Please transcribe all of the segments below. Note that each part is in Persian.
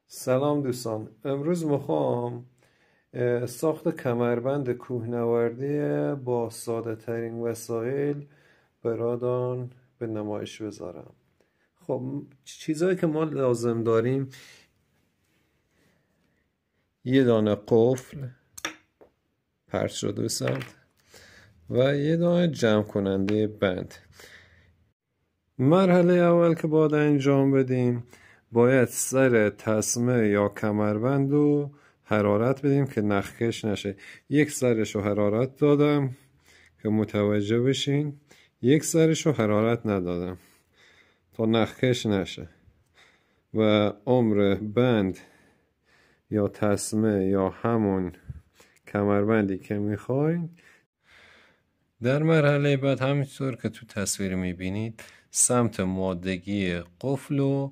سلام دوستان، امروز میخوام ساخت کمربند کوهنوردی با ساده ترین وسایل براتون به نمایش بذارم. خب چیزهایی که ما لازم داریم: یه دانه قفل پرت شده به سمت و یه دانه جمع کننده بند. مرحله اول که باید انجام بدیم، باید سر تسمه یا کمربند رو حرارت بدیم که نخکش نشه. یک سرش رو حرارت دادم که متوجه بشین، یک سرش رو حرارت ندادم تا نخکش نشه و عمر بند یا تسمه یا همون کمربندی که میخواین. در مرحله بعد همینطور که تو تصویر میبینید سمت مادگی قفل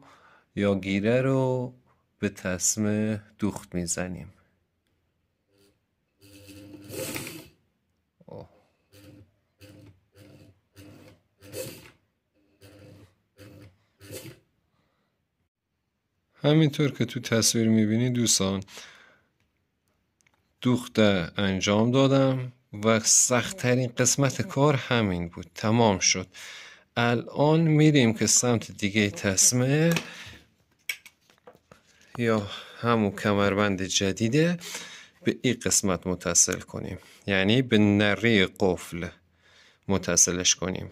یا گیره رو به تسمه دوخت میزنیم. همینطور که تو تصویر میبینید دوستان، دوخت انجام دادم و سخت‌ترین قسمت کار همین بود. تمام شد. الان میریم که سمت دیگه تسمه یا همون کمربند جدیده به این قسمت متصل کنیم، یعنی به نره قفل متصلش کنیم.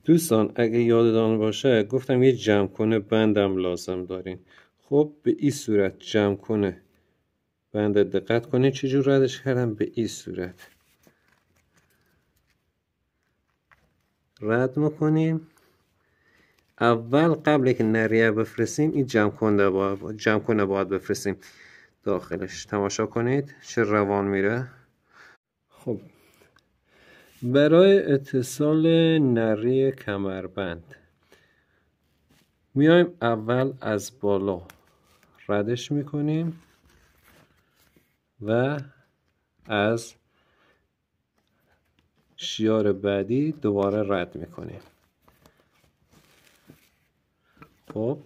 دوستان اگه یادتان باشه گفتم یه جمع کنه بندم لازم دارین. خب به این صورت جمع کنه بند دقت کنید چجور ردش کردم. به این صورت رد میکنیم. اول قبل که نریه بفرستیم این جمع کنه باید بفرستیم داخلش. تماشا کنید چه روان میره. خب برای اتصال نره کمربند میایم اول از بالا ردش میکنیم و از شیار بعدی دوباره رد میکنیم. خب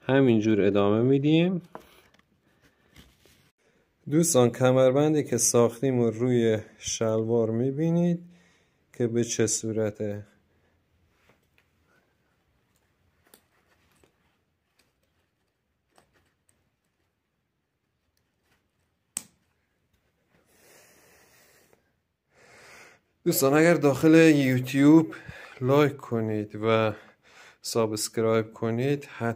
همینجور ادامه میدیم. دوستان کمربندی که ساختیم و روی شلوار میبینید که به چه صورته. دوستان اگر داخل یوتیوب لایک کنید و سابسکرایب کنید، حتما